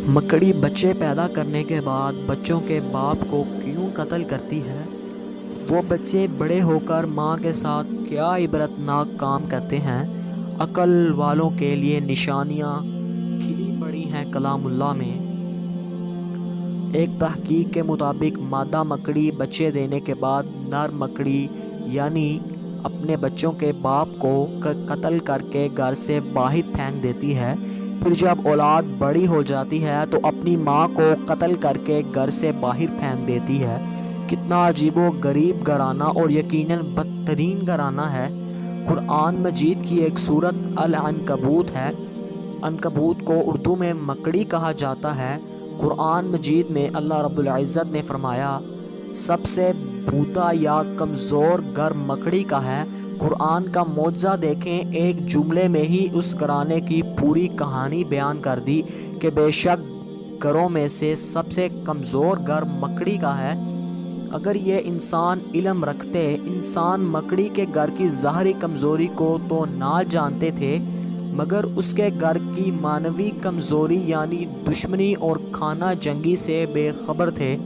مکڑی بچے پیدا کرنے کے بعد بچوں کے باپ کو کیوں قتل کرتی ہے؟ وہ بچے بڑے ہو کر ماں کے ساتھ کیا عبرتناک کام کرتے ہیں؟ عقل والوں کے لیے نشانیاں کھلی پڑی ہیں کلام اللہ میں۔ ایک تحقیق کے مطابق مادہ مکڑی بچے دینے کے بعد نر مکڑی یعنی اپنے بچوں کے باپ کو قتل کر کے گھر سے باہر پھینک دیتی ہے۔ پھر جب اولاد بڑی ہو جاتی ہے تو اپنی ماں کو قتل کر کے گھر سے باہر پھینک دیتی ہے۔ کتنا عجیب و غریب گھرانہ اور یقیناً بدترین گھرانہ ہے۔ قرآن مجید کی ایک سورت العنکبوت ہے۔ عنکبوت کو اردو میں مکڑی کہا جاتا ہے۔ قرآن مجید میں اللہ رب العزت نے فرمایا سب سے بھوتا یا کمزور گھر مکڑی کا ہے۔ قرآن کا معجزہ دیکھیں، ایک جملے میں ہی اس گھرانے کی پوری کہانی بیان کر دی کہ بے شک گھروں میں سے سب سے کمزور گھر مکڑی کا ہے۔ اگر یہ انسان علم رکھتے، انسان مکڑی کے گھر کی ظاہری کمزوری کو تو نہ جانتے تھے مگر اس کے گھر کی معنوی کمزوری یعنی دشمنی اور خانہ جنگی سے بے خبر تھے۔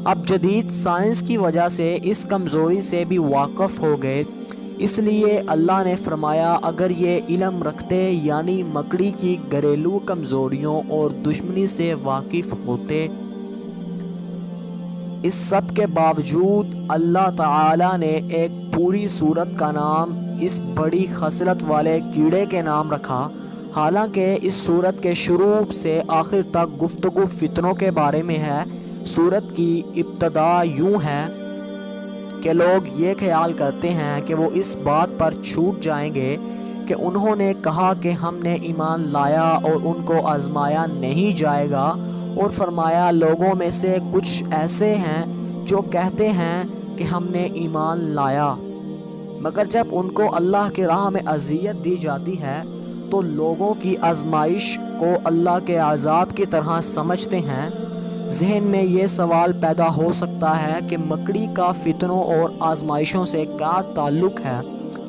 اب جدید سائنس کی وجہ سے اس کمزوری سے بھی واقف ہو گئے، اس لیے اللہ نے فرمایا اگر یہ علم رکھتے یعنی مکڑی کی گھریلو کمزوریوں اور دشمنی سے واقف ہوتے۔ اس سب کے باوجود اللہ تعالی نے ایک پوری سورت کا نام اس بڑی خصلت والے کیڑے کے نام رکھا، حالانکہ اس سورت کے شروع سے آخر تک گفتگو فتنوں کے بارے میں ہے۔ سورت کی ابتدا یوں ہے کہ لوگ یہ خیال کرتے ہیں کہ وہ اس بات پر چھوٹ جائیں گے کہ انہوں نے کہا کہ ہم نے ایمان لایا اور ان کو آزمایا نہیں جائے گا، اور فرمایا لوگوں میں سے کچھ ایسے ہیں جو کہتے ہیں کہ ہم نے ایمان لایا، مگر جب ان کو اللہ کی راہ میں اذیت دی جاتی ہے تو لوگوں کی آزمائش کو اللہ کے عذاب کی طرح سمجھتے ہیں۔ ذہن میں یہ سوال پیدا ہو سکتا ہے کہ مکڑی کا فتنوں اور آزمائشوں سے کیا تعلق ہے؟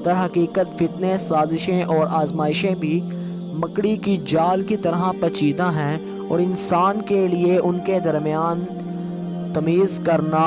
در حقیقت فتنے، سازشیں اور آزمائشیں بھی مکڑی کی جال کی طرح پیچیدہ ہیں، اور انسان کے لیے ان کے درمیان تمیز کرنا